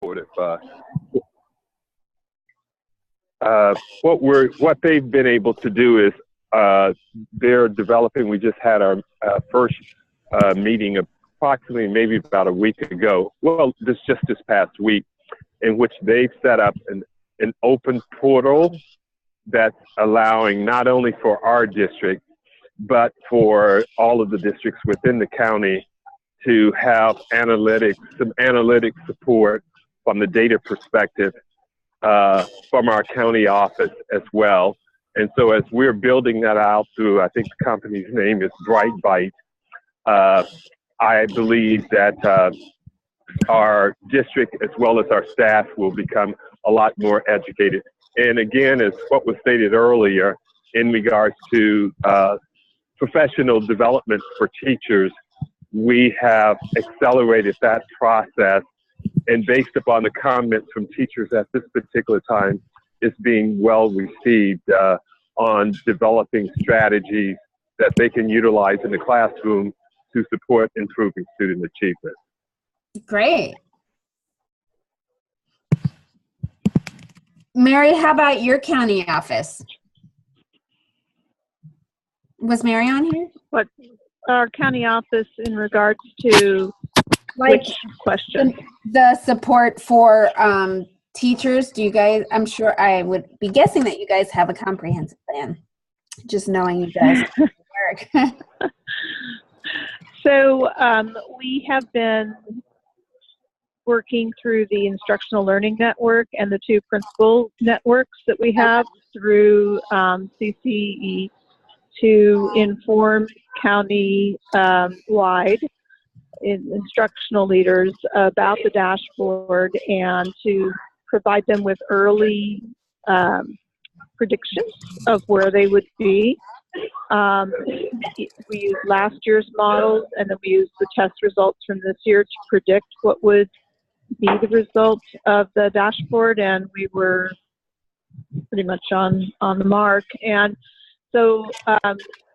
What they've been able to do is they're developing. We just had our first meeting approximately maybe about a week ago. Well, this past week, in which they've set up an open portal that's allowing not only for our district, but for all of the districts within the county to have some analytic support from the data perspective from our county office as well. And so as we're building that out through, I think the company's name is Brightbyte, I believe that our district as well as our staff will become a lot more educated. And again, as what was stated earlier in regards to professional development for teachers, we have accelerated that process, and based upon the comments from teachers at this particular time, is being well received on developing strategies that they can utilize in the classroom to support improving student achievement. Great. Mary, how about your county office? Was Mary on here? What our county office in regards to which question? The support for teachers. Do you guys, I'm sure I would be guessing that you guys have a comprehensive plan, just knowing you guys work. So we have been working through the Instructional Learning Network and the 2 principal networks that we have through CCE to inform county-wide instructional leaders about the dashboard and to provide them with early predictions of where they would be. We used last year's models, and then we used the test results from this year to predict what would be the result of the dashboard, and we were pretty much on the mark. And so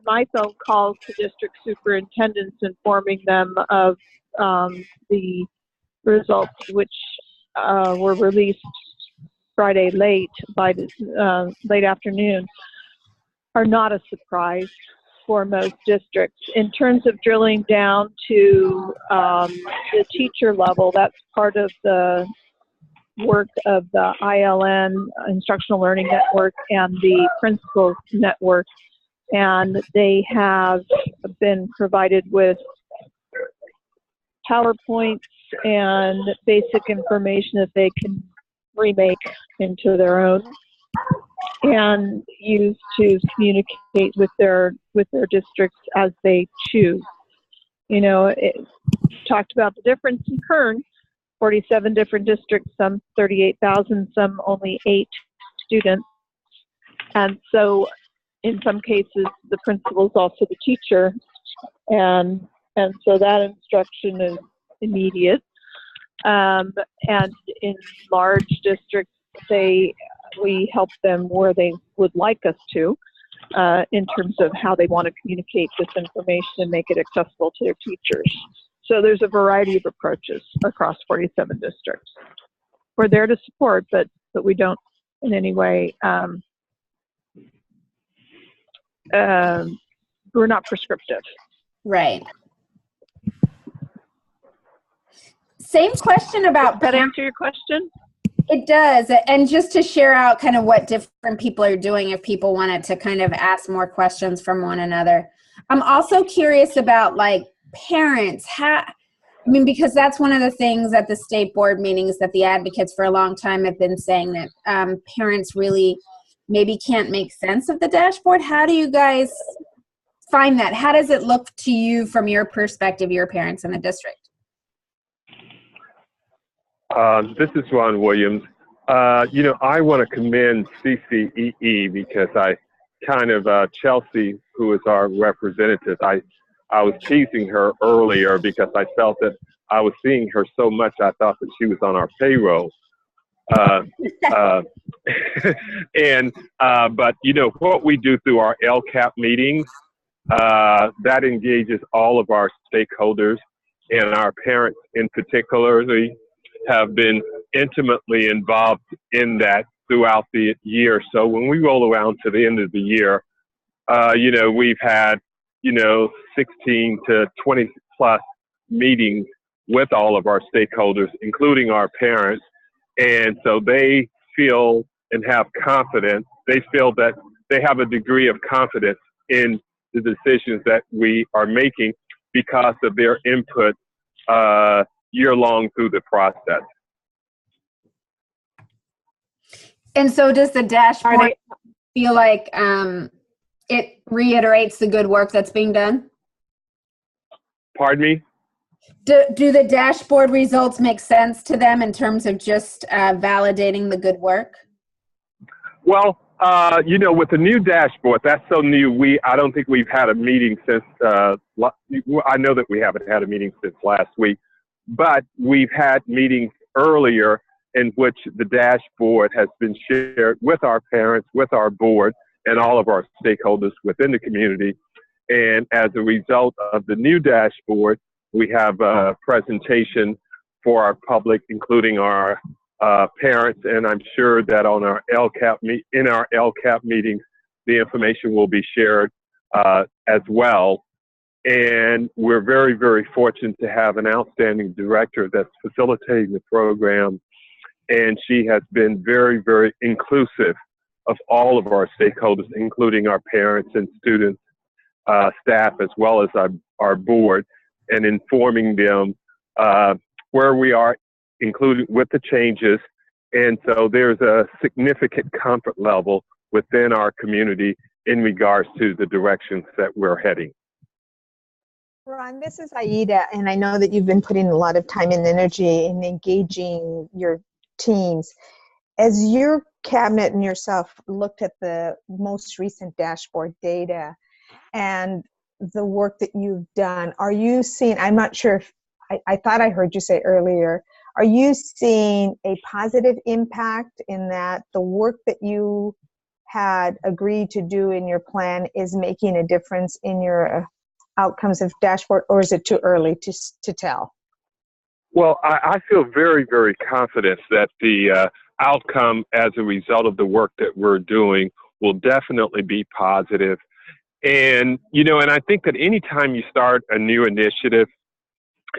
my phone calls to district superintendents informing them of the results, which were released Friday late afternoon, are not a surprise for most districts. In terms of drilling down to the teacher level, that's part of the work of the ILN, Instructional Learning Network, and the Principals Network. And they have been provided with PowerPoints and basic information that they can remake into their own and use to communicate with their districts as they choose. You know, it talked about the difference in Kern, 47 different districts, some 38,000, some only 8 students. And so in some cases, the principal is also the teacher. And so that instruction is immediate. And in large districts, we help them where they would like us to in terms of how they want to communicate this information and make it accessible to their teachers. So there's a variety of approaches across 47 districts. We're there to support, but we don't in any way, we're not prescriptive. Right. Same question about— Does that answer your question? It does. And just to share out kind of what different people are doing, if people wanted to kind of ask more questions from one another. I'm also curious about like parents. Because that's one of the things at the state board meetings that the advocates for a long time have been saying, that parents really maybe can't make sense of the dashboard. How do you guys find that? How does it look to you from your perspective, your parents in the district? This is Ron Williams. You know, I want to commend CCEE because I kind of, Chelsea, who is our representative, I was teasing her earlier because I felt that I was seeing her so much, I thought that she was on our payroll. But you know, what we do through our LCAP meetings, that engages all of our stakeholders, and our parents in particular have been intimately involved in that throughout the year. So when we roll around to the end of the year, we've had, 16 to 20 plus meetings with all of our stakeholders, including our parents. And so they feel and have confidence. They feel that they have a degree of confidence in the decisions that we are making because of their input year long through the process. And so does the dashboard feel like it reiterates the good work that's being done? Pardon me? Do the dashboard results make sense to them in terms of just validating the good work? Well, with the new dashboard, that's so new. I don't think we've had a meeting since, I know that we haven't had a meeting since last week, but we've had meetings earlier in which the dashboard has been shared with our parents, with our board, and all of our stakeholders within the community. And as a result of the new dashboard, we have a presentation for our public, including our parents, and I'm sure that on our LCAP meetings, the information will be shared as well. And we're very, very fortunate to have an outstanding director that's facilitating the program, and she has been very, very inclusive of all of our stakeholders, including our parents and students, staff, as well as our board, and informing them where we are, including with the changes. And so there's a significant comfort level within our community in regards to the directions that we're heading. Ron, this is Aida, and I know that you've been putting a lot of time and energy in engaging your teams. As your cabinet and yourself looked at the most recent dashboard data and the work that you've done, are you seeing, I'm not sure if, I thought I heard you say earlier, are you seeing a positive impact in that the work that you had agreed to do in your plan is making a difference in your outcomes of dashboard, or is it too early to tell? Well, I feel very, very confident that the outcome as a result of the work that we're doing will definitely be positive. And, and I think that anytime you start a new initiative,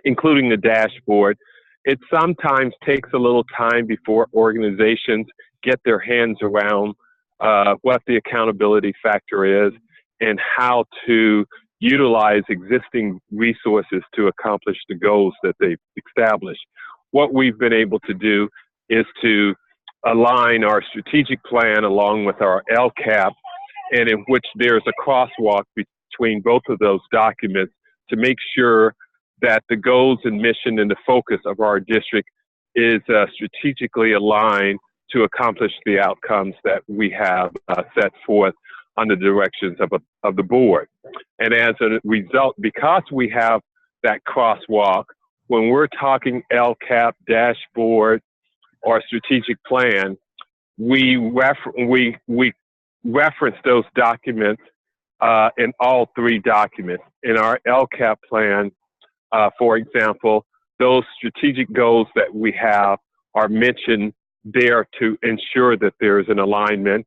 including the dashboard, it sometimes takes a little time before organizations get their hands around what the accountability factor is and how to utilize existing resources to accomplish the goals that they've established. What we've been able to do is to align our strategic plan along with our LCAP, and in which there's a crosswalk between both of those documents to make sure that the goals and mission and the focus of our district is strategically aligned to accomplish the outcomes that we have set forth under the directions of the board. And as a result, because we have that crosswalk, when we're talking LCAP, dashboard, or strategic plan, we reference those documents in all three documents. In our LCAP plan, for example, those strategic goals that we have are mentioned there to ensure that there is an alignment.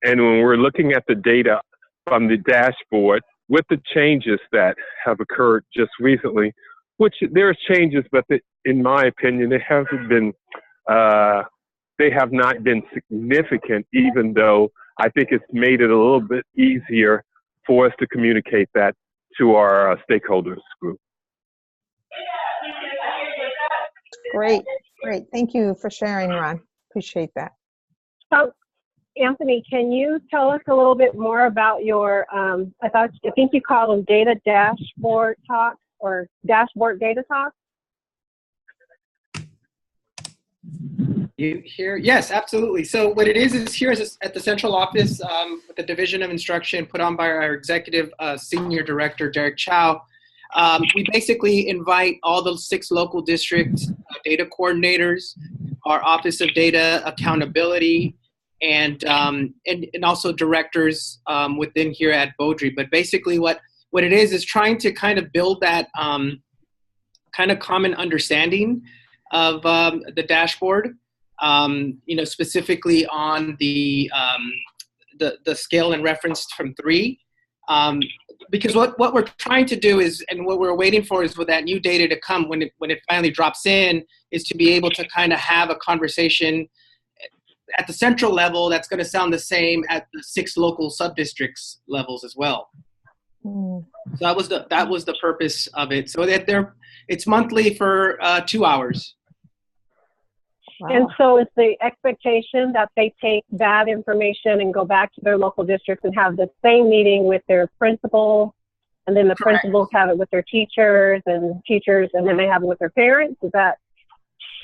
And when we're looking at the data from the dashboard with the changes that have occurred just recently, which there's changes, but in my opinion, they have not been significant, even though I think it's made it a little bit easier for us to communicate that to our stakeholders group. Great. Thank you for sharing, Ron. Appreciate that. So, Anthony, can you tell us a little bit more about your, I think you call them data dashboard talks or dashboard data talks? You here? Yes, absolutely. So what it is here is at the central office with the Division of Instruction put on by our executive senior director, Derek Chow. We basically invite all the 6 local district data coordinators, our Office of Data Accountability, and also directors within here at Beaudry. But basically what it is trying to kind of build that kind of common understanding of the dashboard specifically on the scale and referenced from 3. Because what we're trying to do is, and what we're waiting for is for that new data to come when it finally drops in, is to be able to kind of have a conversation at the central level that's going to sound the same at the 6 local sub-districts levels as well. So that was the purpose of it. So that it's monthly for 2 hours. Wow. And so it's the expectation that they take that information and go back to their local districts and have the same meeting with their principal, and then the Correct. principals have it with their teachers, and then they have it with their parents. Is that?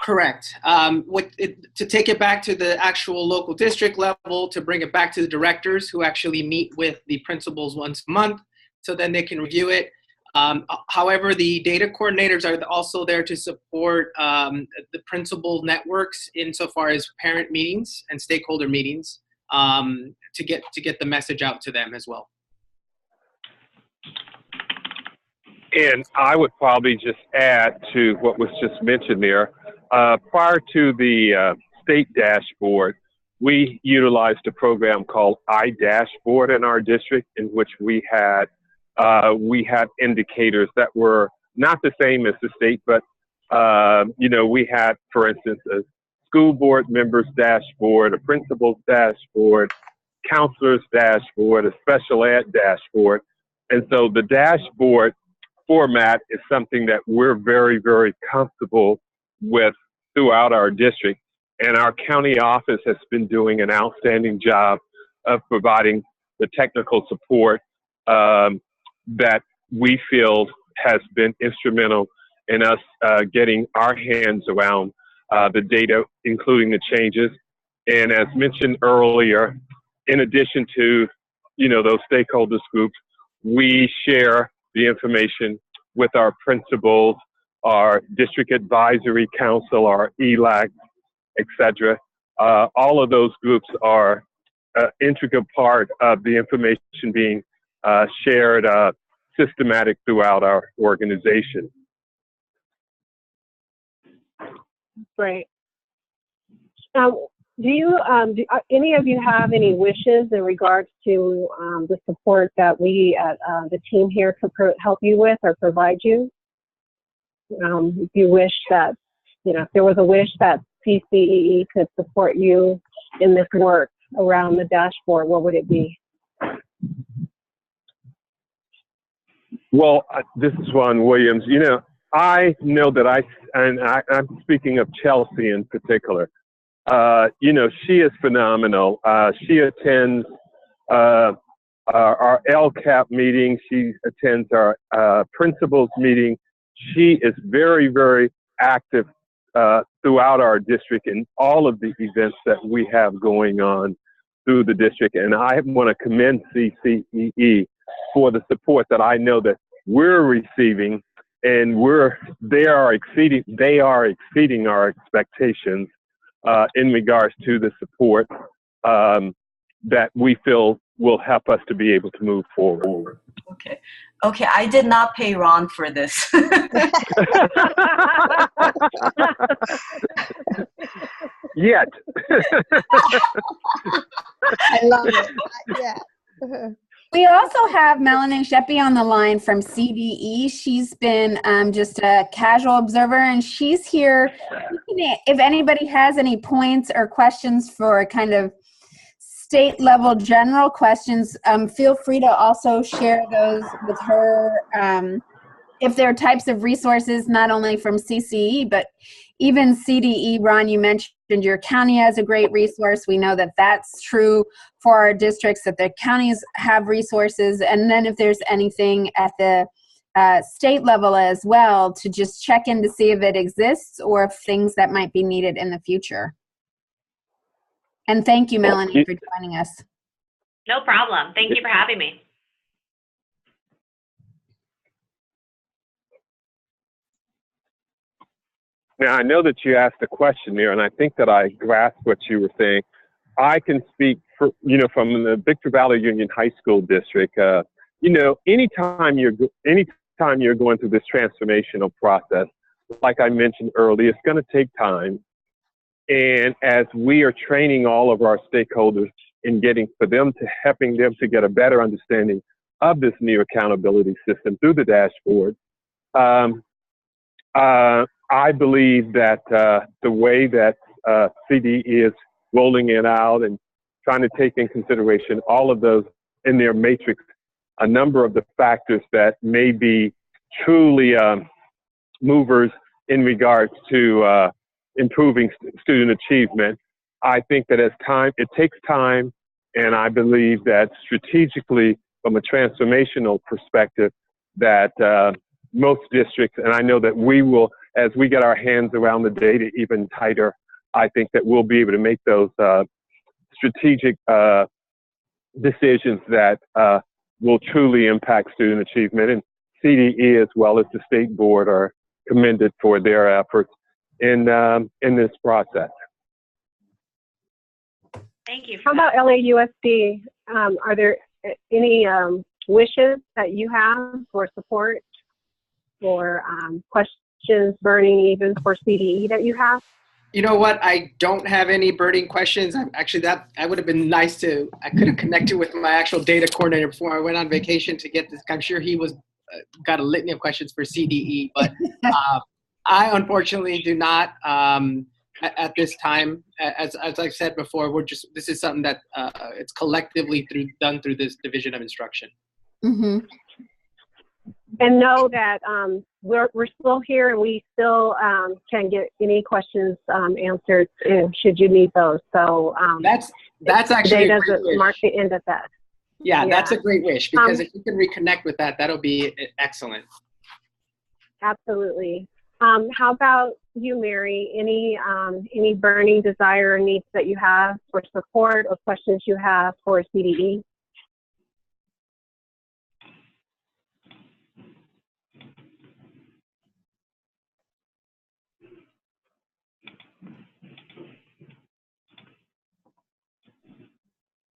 Correct. To take it back to the actual local district level, to bring it back to the directors who actually meet with the principals once a month, so then they can review it. However, the data coordinators are also there to support the principal networks insofar as parent meetings and stakeholder meetings to get the message out to them as well. And I would probably just add to what was just mentioned there. Prior to the state dashboard, we utilized a program called iDashboard in our district, in which we had indicators that were not the same as the state, but we had, for instance, a school board members dashboard, a principal's dashboard, counselor's dashboard, a special ed dashboard. And so the dashboard format is something that we're very, very comfortable with throughout our district. And our county office has been doing an outstanding job of providing the technical support that we feel has been instrumental in us getting our hands around the data, including the changes. And as mentioned earlier, in addition to, those stakeholders groups, we share the information with our principals, our district advisory council, our ELAC, etc. All of those groups are an integral part of the information being shared systematic throughout our organization. Great. Do any of you have any wishes in regards to the support that we at the team here could help you with or provide you? If you wish that, if there was a wish that CCEE could support you in this work around the dashboard, what would it be? Well, this is Ron Williams. I know that I'm speaking of Chelsea in particular. She is phenomenal. She attends our LCAP meeting. She attends our principals meeting. She is very, very active throughout our district in all of the events that we have going on through the district. And I want to commend CCEE for the support that I know that we're receiving, and they are exceeding our expectations in regards to the support that we feel will help us to be able to move forward. Okay, I did not pay Ron for this. Yet. I love it. Yeah. We also have Melanie Sheppy on the line from CDE. She's been just a casual observer, and she's here. If anybody has any points or questions for kind of state level general questions, feel free to also share those with her. If there are types of resources, not only from CCE, but even CDE. Ron, you mentioned your county has a great resource. We know that that's true for our districts, that the counties have resources. And then if there's anything at the state level as well, to just check in to see if it exists or if things that might be needed in the future. And thank you, Melanie, for joining us. No problem. Thank you for having me. Now, I know that you asked a question there, and I think that I grasped what you were saying. I can speak for, from the Victor Valley Union High School District. Anytime you're going through this transformational process, like I mentioned earlier, it's going to take time. And as we are training all of our stakeholders in helping them to get a better understanding of this new accountability system through the dashboard, I believe that the way that CD is rolling it out and trying to take in consideration all of those in their matrix, a number of the factors that may be truly movers in regards to improving student achievement. I think that it takes time, and I believe that strategically, from a transformational perspective, that most districts, and I know that we will, as we get our hands around the data even tighter, I think that we'll be able to make those strategic decisions that will truly impact student achievement. And CDE, as well as the state board, are commended for their efforts in this process. Thank you. How about LAUSD? Are there any wishes that you have for support or questions burning even for CDE that you have? You know what? I don't have any burning questions. I would have been nice I could have connected with my actual data coordinator before I went on vacation to get this. I'm sure he got a litany of questions for CDE, but I unfortunately do not at this time. As I've said before, this is something that it's collectively done through this division of instruction. Mm-hmm. And know that we're still here, and we still can get any questions answered should you need those. So that's actually today a great doesn't wish. mark the end of that. Yeah, that's a great wish, because if you can reconnect with that'll be excellent. Absolutely. How about you, Mary? Any burning desire or needs that you have for support or questions you have for CDE?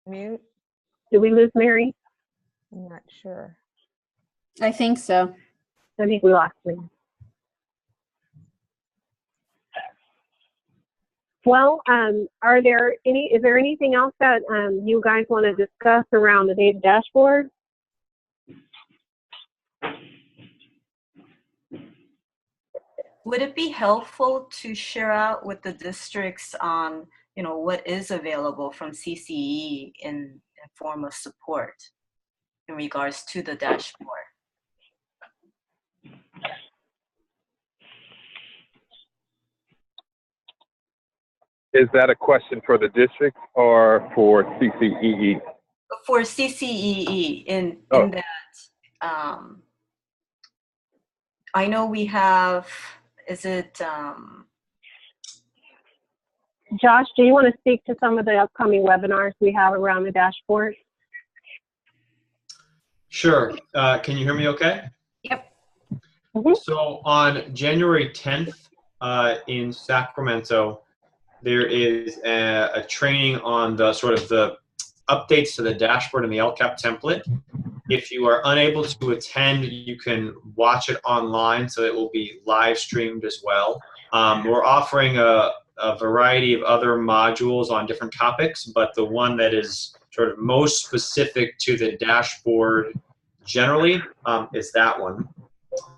Mute? Did we lose Mary? I'm not sure. I think so. I think we lost Mary. Well, is there anything else that you guys want to discuss around the data dashboard? Would it be helpful to share out with the districts on, what is available from CCE in form of support in regards to the dashboard? Is that a question for the district or for CCEE? For CCEE in that, I know we have, Josh, do you want to speak to some of the upcoming webinars we have around the dashboard? Sure. Can you hear me okay? Yep. Mm-hmm. So on January 10th in Sacramento, there is a training on the sort of the updates to the dashboard and the LCAP template. If you are unable to attend, you can watch it online, so it will be live streamed as well. We're offering a variety of other modules on different topics, but the one that is sort of most specific to the dashboard generally is that one.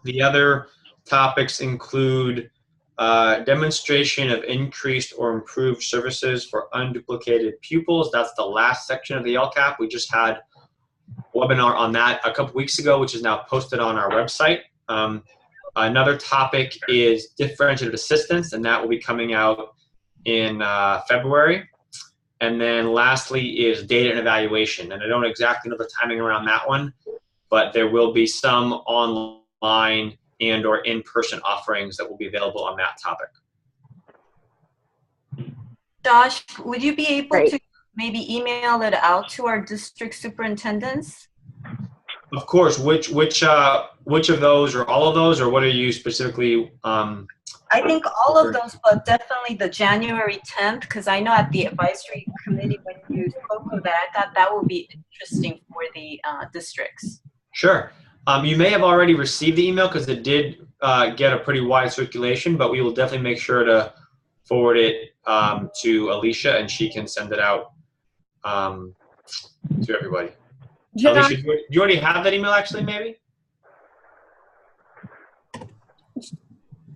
The other topics include demonstration of increased or improved services for unduplicated pupils. That's the last section of the LCAP. We just had a webinar on that a couple weeks ago, which is now posted on our website. Another topic is differentiated assistance, and that will be coming out in February. And then lastly is data and evaluation. And I don't exactly know the timing around that one, but there will be some online and or in-person offerings that will be available on that topic. Josh, would you be able Great. to maybe email it out to our district superintendents? Of course. Which of those, or all of those, or what are you specifically? I think all of those, but definitely the January 10th, because I know at the advisory committee when you spoke of that, I thought that would be interesting for the districts. Sure. You may have already received the email because it did get a pretty wide circulation, but we will definitely make sure to forward it to Alicia, and she can send it out to everybody. Josh, Alicia, do you already have that email, actually, maybe?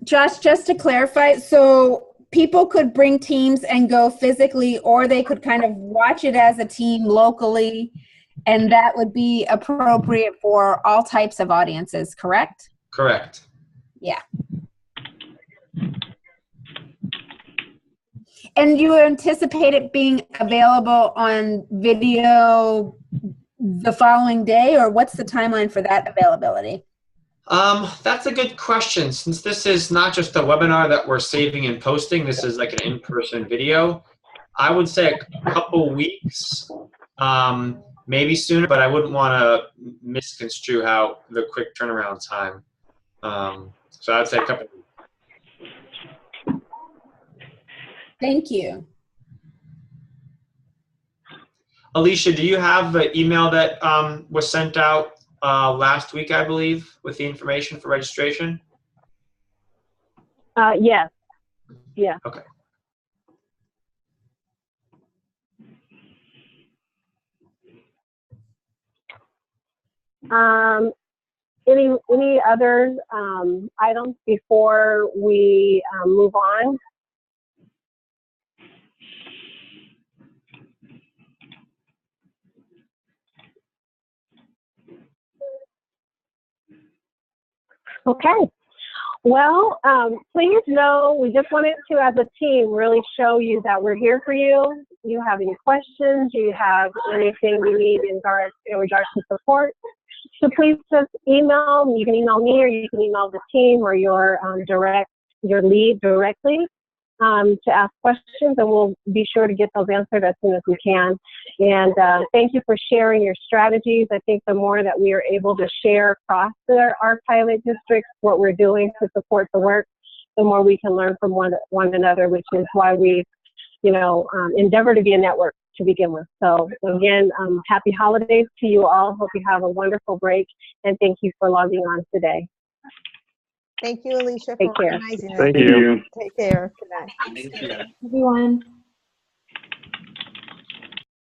Josh, just to clarify, so people could bring teams and go physically, or they could kind of watch it as a team locally, and that would be appropriate for all types of audiences, correct? Correct. Yeah. And you anticipate it being available on video the following day, or what's the timeline for that availability? That's a good question. Since this is not just a webinar that we're saving and posting, this is like an in-person video. I would say a couple weeks, maybe sooner, but I wouldn't want to misconstrue how the quick turnaround time. So I'd say a couple weeks. Thank you. Alicia, do you have the email that was sent out last week, I believe, with the information for registration? Yes. Yeah. Okay. Any other items before we move on? Okay. Well, please know we just wanted to, as a team, really show you that we're here for you. You have any questions, you have anything you need in regards to support, so please just email. You can email me, or you can email the team, or your lead directly to ask questions, and we'll be sure to get those answered as soon as we can. And thank you for sharing your strategies. I think the more that we are able to share across our pilot districts what we're doing to support the work, the more we can learn from one another, which is why we, endeavor to be a network to begin with. So again, happy holidays to you all. Hope you have a wonderful break, and thank you for logging on today. Thank you, Alicia, Take for care. organizing Thank this. you. Take care. Good night. Everyone.